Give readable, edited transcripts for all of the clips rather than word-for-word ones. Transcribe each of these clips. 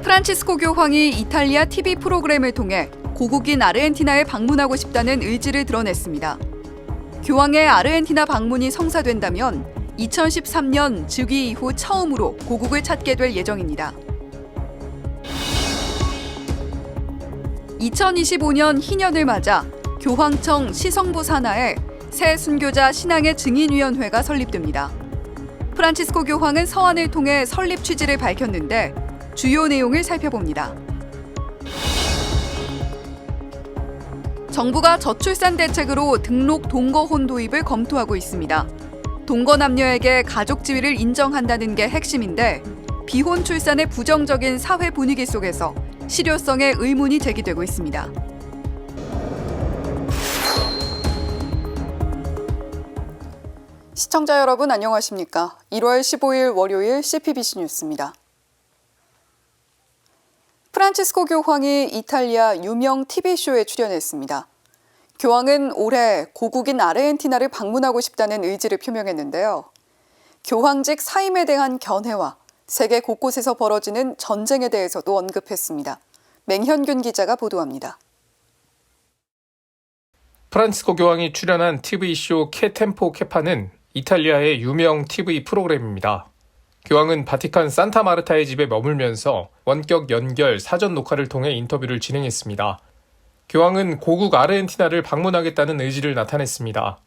프란치스코 교황이 이탈리아 TV 프로그램을 통해 고국인 아르헨티나에 방문하고 싶다는 의지를 드러냈습니다. 교황의 아르헨티나 방문이 성사된다면 2013년 즉위 이후 처음으로 고국을 찾게 될 예정입니다. 2025년 희년을 맞아 교황청 시성부 산하에 새 순교자 신앙의 증인위원회가 설립됩니다. 프란치스코 교황은 서한을 통해 설립 취지를 밝혔는데 주요 내용을 살펴봅니다. 정부가 저출산 대책으로 등록 동거혼 도입을 검토하고 있습니다. 동거 남녀에게 가족 지위를 인정한다는 게 핵심인데 비혼 출산의 부정적인 사회 분위기 속에서 실효성에 의문이 제기되고 있습니다. 시청자 여러분 안녕하십니까? 1월 15일 월요일 CPBC 뉴스입니다. 프란치스코 교황이 이탈리아 유명 TV쇼에 출연했습니다. 교황은 올해 고국인 아르헨티나를 방문하고 싶다는 의지를 표명했는데요. 교황직 사임에 대한 견해와 세계 곳곳에서 벌어지는 전쟁에 대해서도 언급했습니다. 맹현균 기자가 보도합니다. 프란치스코 교황이 출연한 TV쇼 케템포 케파는 이탈리아의 유명 TV 프로그램입니다. 교황은 바티칸 산타마르타의 집에 머물면서 원격 연결 사전 녹화를 통해 인터뷰를 진행했습니다. 교황은 고국 아르헨티나를 방문하겠다는 의지를 나타냈습니다.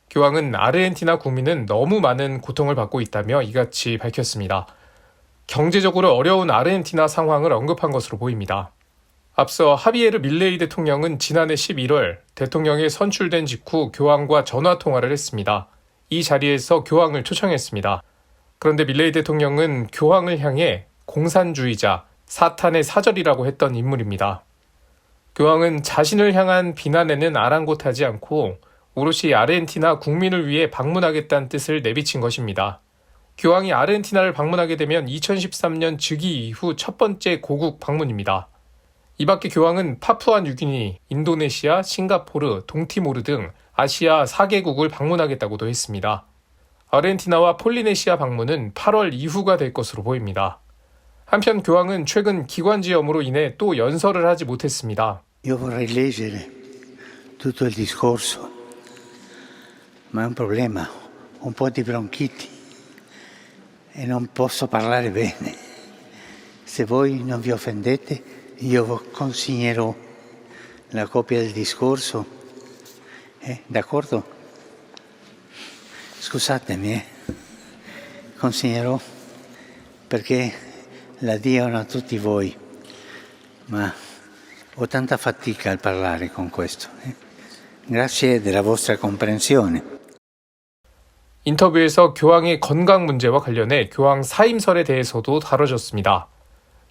교황은 아르헨티나 국민은 너무 많은 고통을 받고 있다며 이같이 밝혔습니다. 경제적으로 어려운 아르헨티나 상황을 언급한 것으로 보입니다. 앞서 하비에르 밀레이 대통령은 지난해 11월 대통령이 선출된 직후 교황과 전화 통화를 했습니다. 이 자리에서 교황을 초청했습니다. 그런데 밀레이 대통령은 교황을 향해 공산주의자, 사탄의 사절이라고 했던 인물입니다. 교황은 자신을 향한 비난에는 아랑곳하지 않고 오롯이 아르헨티나 국민을 위해 방문하겠다는 뜻을 내비친 것입니다. 교황이 아르헨티나를 방문하게 되면 2013년 즉위 이후 첫 번째 고국 방문입니다. 이 밖에 교황은 파푸아 뉴기니, 인도네시아, 싱가포르, 동티모르 등 아시아 4개국을 방문하겠다고도 했습니다. 아르헨티나와 폴리네시아 방문은 8월 이후가 될 것으로 보입니다. 한편 교황은 최근 기관지염으로 인해 또 연설을 하지 못했습니다. Io vorrei leggere tutto il discorso, ma è un problema, un po' di bronchiti e non posso parlare bene. Se voi non vi offendete, io consegnerò la copia del discorso. D'accordo? Scusatemi, consegnerò perché la diano a tutti voi, ma ho tanta fatica al parlare con questo. Grazie della vostra comprensione. 인터뷰에서 교황의 건강 문제와 관련해 교황 사임설에 대해서도 다뤄졌습니다.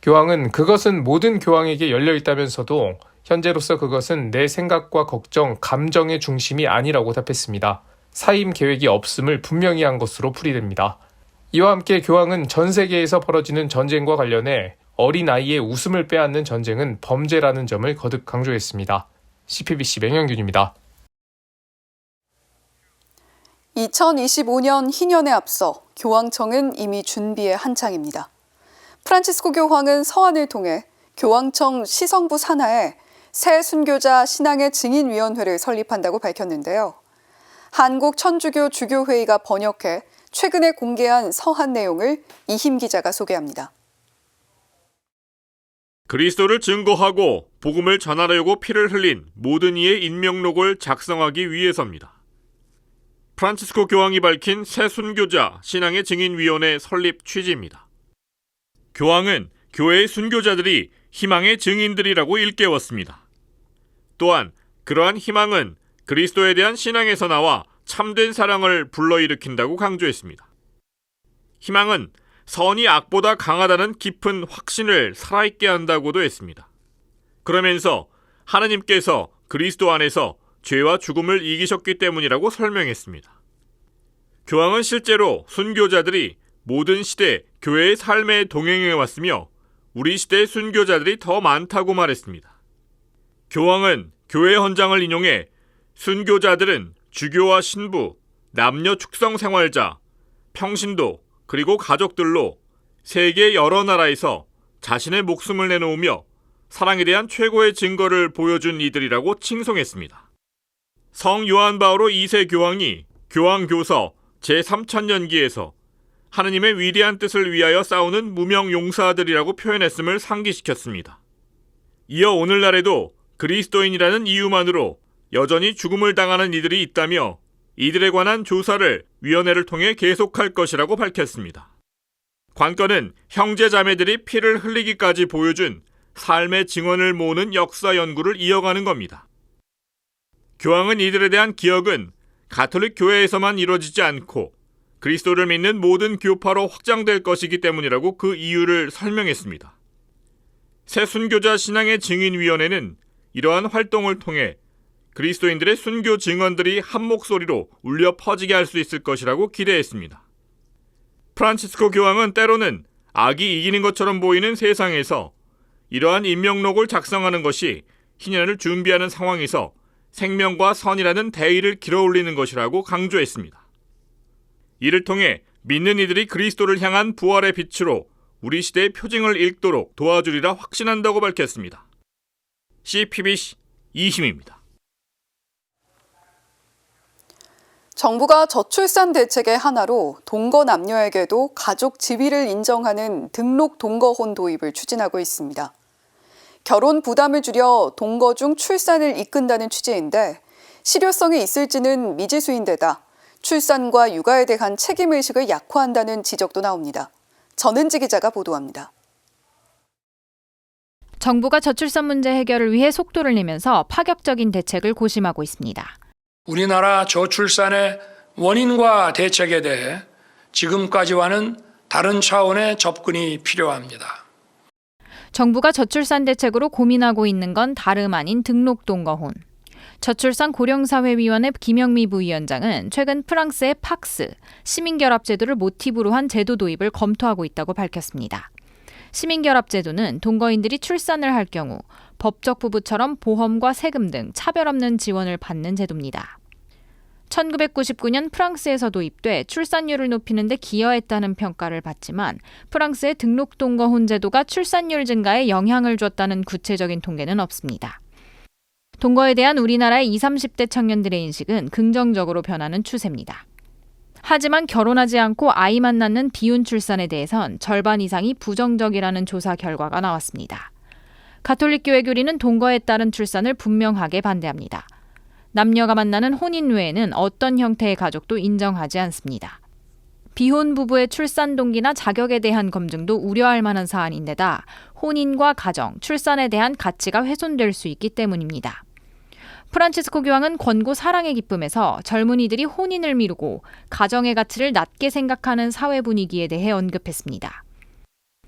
교황은 그것은 모든 교황에게 열려 있다면서도 현재로서 그것은 내 생각과 걱정, 감정의 중심이 아니라고 답했습니다. 사임 계획이 없음을 분명히 한 것으로 풀이됩니다. 이와 함께 교황은 전 세계에서 벌어지는 전쟁과 관련해 어린아이의 웃음을 빼앗는 전쟁은 범죄라는 점을 거듭 강조했습니다. CPBC 맹현균입니다. 2025년 희년에 앞서 교황청은 이미 준비에 한창입니다. 프란치스코 교황은 서한을 통해 교황청 시성부 산하에 새 순교자 신앙의 증인위원회를 설립한다고 밝혔는데요. 한국 천주교 주교회의가 번역해 최근에 공개한 서한 내용을 이힘 기자가 소개합니다. 그리스도를 증거하고 복음을 전하려고 피를 흘린 모든 이의 인명록을 작성하기 위해서입니다. 프란치스코 교황이 밝힌 새 순교자 신앙의 증인위원회 설립 취지입니다. 교황은 교회의 순교자들이 희망의 증인들이라고 일깨웠습니다. 또한 그러한 희망은 그리스도에 대한 신앙에서 나와 참된 사랑을 불러일으킨다고 강조했습니다. 희망은 선이 악보다 강하다는 깊은 확신을 살아있게 한다고도 했습니다. 그러면서 하나님께서 그리스도 안에서 죄와 죽음을 이기셨기 때문이라고 설명했습니다. 교황은 실제로 순교자들이 모든 시대 교회의 삶에 동행해 왔으며 우리 시대의 순교자들이 더 많다고 말했습니다. 교황은 교회 헌장을 인용해 순교자들은 주교와 신부, 남녀 축성 생활자, 평신도, 그리고 가족들로 세계 여러 나라에서 자신의 목숨을 내놓으며 사랑에 대한 최고의 증거를 보여준 이들이라고 칭송했습니다. 성 요한 바오로 2세 교황이 교황교서 제3천년기에서 하느님의 위대한 뜻을 위하여 싸우는 무명 용사들이라고 표현했음을 상기시켰습니다. 이어 오늘날에도 그리스도인이라는 이유만으로 여전히 죽음을 당하는 이들이 있다며 이들에 관한 조사를 위원회를 통해 계속할 것이라고 밝혔습니다. 관건은 형제 자매들이 피를 흘리기까지 보여준 삶의 증언을 모으는 역사 연구를 이어가는 겁니다. 교황은 이들에 대한 기억은 가톨릭 교회에서만 이루어지지 않고 그리스도를 믿는 모든 교파로 확장될 것이기 때문이라고 그 이유를 설명했습니다. 새 순교자 신앙의 증인위원회는 이러한 활동을 통해 그리스도인들의 순교 증언들이 한 목소리로 울려 퍼지게 할 수 있을 것이라고 기대했습니다. 프란치스코 교황은 때로는 악이 이기는 것처럼 보이는 세상에서 이러한 임명록을 작성하는 것이 희년을 준비하는 상황에서 생명과 선이라는 대의를 길어올리는 것이라고 강조했습니다. 이를 통해 믿는 이들이 그리스도를 향한 부활의 빛으로 우리 시대의 표징을 읽도록 도와주리라 확신한다고 밝혔습니다. CPBC 이심입니다. 정부가 저출산 대책의 하나로 동거 남녀에게도 가족 지위를 인정하는 등록 동거혼 도입을 추진하고 있습니다. 결혼 부담을 줄여 동거 중 출산을 이끈다는 취지인데 실효성이 있을지는 미지수인데다 출산과 육아에 대한 책임의식을 약화한다는 지적도 나옵니다. 전은지 기자가 보도합니다. 정부가 저출산 문제 해결을 위해 속도를 내면서 파격적인 대책을 고심하고 있습니다. 우리나라 저출산의 원인과 대책에 대해 지금까지와는 다른 차원의 접근이 필요합니다. 정부가 저출산 대책으로 고민하고 있는 건 다름 아닌 등록 동거혼. 저출산 고령사회위원회 김영미 부위원장은 최근 프랑스의 팍스, 시민결합제도를 모티브로 한 제도 도입을 검토하고 있다고 밝혔습니다. 시민결합제도는 동거인들이 출산을 할 경우 법적 부부처럼 보험과 세금 등 차별 없는 지원을 받는 제도입니다. 1999년 프랑스에서 도입돼 출산율을 높이는 데 기여했다는 평가를 받지만 프랑스의 등록 동거혼 제도가 출산율 증가에 영향을 줬다는 구체적인 통계는 없습니다. 동거에 대한 우리나라의 20, 30대 청년들의 인식은 긍정적으로 변하는 추세입니다. 하지만 결혼하지 않고 아이만 낳는 비혼 출산에 대해선 절반 이상이 부정적이라는 조사 결과가 나왔습니다. 가톨릭교회 교리는 동거에 따른 출산을 분명하게 반대합니다. 남녀가 만나는 혼인 외에는 어떤 형태의 가족도 인정하지 않습니다. 비혼 부부의 출산 동기나 자격에 대한 검증도 우려할 만한 사안인데다 혼인과 가정, 출산에 대한 가치가 훼손될 수 있기 때문입니다. 프란치스코 교황은 권고 사랑의 기쁨에서 젊은이들이 혼인을 미루고 가정의 가치를 낮게 생각하는 사회 분위기에 대해 언급했습니다.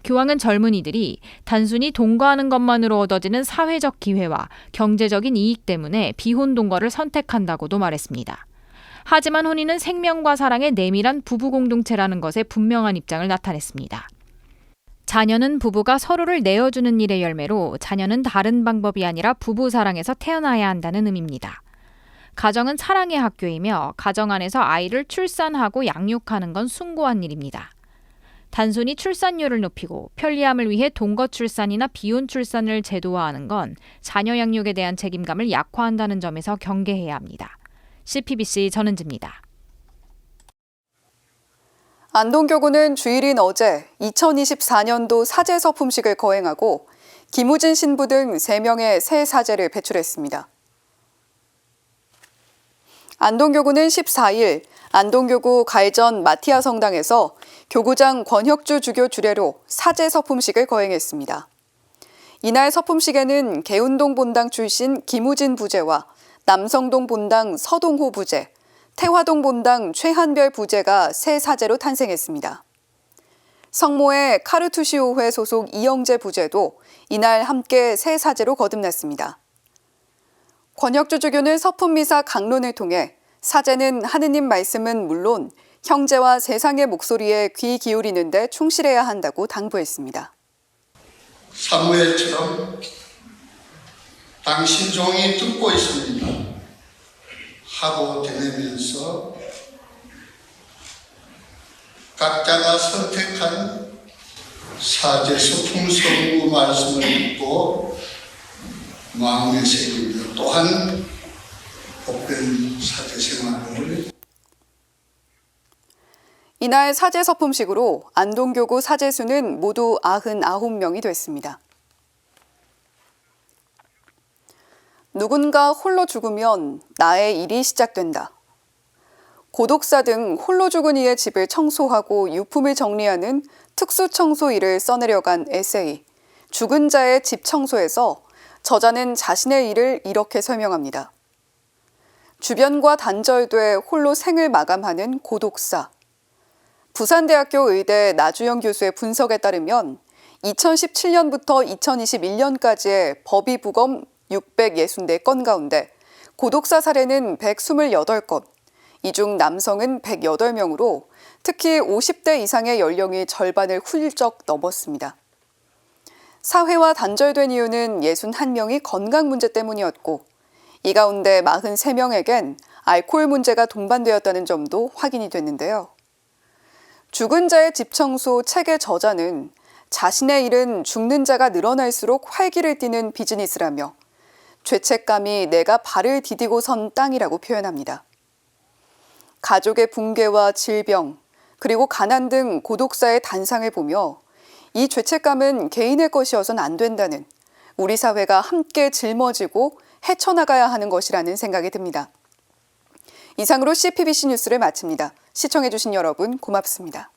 교황은 젊은이들이 단순히 동거하는 것만으로 얻어지는 사회적 기회와 경제적인 이익 때문에 비혼 동거를 선택한다고도 말했습니다. 하지만 혼인은 생명과 사랑의 내밀한 부부 공동체라는 것에 분명한 입장을 나타냈습니다. 자녀는 부부가 서로를 내어주는 일의 열매로 자녀는 다른 방법이 아니라 부부 사랑에서 태어나야 한다는 의미입니다. 가정은 사랑의 학교이며 가정 안에서 아이를 출산하고 양육하는 건 숭고한 일입니다. 단순히 출산율을 높이고 편리함을 위해 동거 출산이나 비혼 출산을 제도화하는 건 자녀 양육에 대한 책임감을 약화한다는 점에서 경계해야 합니다. CPBC 전은지입니다. 안동교구는 주일인 어제 2024년도 사제 서품식을 거행하고 김우진 신부 등 3명의 새 사제를 배출했습니다. 안동교구는 14일 안동교구 가해전 마티아 성당에서 교구장 권혁주 주교 주례로 사제 서품식을 거행했습니다. 이날 서품식에는 개운동 본당 출신 김우진 부제와 남성동 본당 서동호 부제, 태화동 본당 최한별 부제가 새 사제로 탄생했습니다. 성모의 카르투시오회 소속 이영재 부제도 이날 함께 새 사제로 거듭났습니다. 권혁주 주교는 서품미사 강론을 통해 사제는 하느님 말씀은 물론 형제와 세상의 목소리에 귀 기울이는 데 충실해야 한다고 당부했습니다. 사무엘처럼 당신 종이 듣고 있습니다 하고 대내면서 각자가 선택한 사제 소풍 선고 말씀을 듣고 마음에 새깁니다. 또한 복된 사제 생활을 이날 사제 서품식으로 안동교구 사제수는 모두 99명이 됐습니다. 누군가 홀로 죽으면 나의 일이 시작된다. 고독사 등 홀로 죽은 이의 집을 청소하고 유품을 정리하는 특수청소 일을 써내려간 에세이 죽은 자의 집 청소에서 저자는 자신의 일을 이렇게 설명합니다. 주변과 단절돼 홀로 생을 마감하는 고독사. 부산대학교 의대 나주영 교수의 분석에 따르면 2017년부터 2021년까지의 법의부검 664건 가운데 고독사 사례는 128건, 이 중 남성은 108명으로 특히 50대 이상의 연령이 절반을 훌쩍 넘었습니다. 사회와 단절된 이유는 61명이 건강 문제 때문이었고 이 가운데 43명에겐 알코올 문제가 동반되었다는 점도 확인이 됐는데요. 죽은 자의 집 청소 책의 저자는 자신의 일은 죽는 자가 늘어날수록 활기를 띠는 비즈니스라며 죄책감이 내가 발을 디디고 선 땅이라고 표현합니다. 가족의 붕괴와 질병, 그리고 가난 등 고독사의 단상을 보며 이 죄책감은 개인의 것이어서는 안 된다는 우리 사회가 함께 짊어지고 헤쳐나가야 하는 것이라는 생각이 듭니다. 이상으로 CPBC 뉴스를 마칩니다. 시청해주신 여러분 고맙습니다.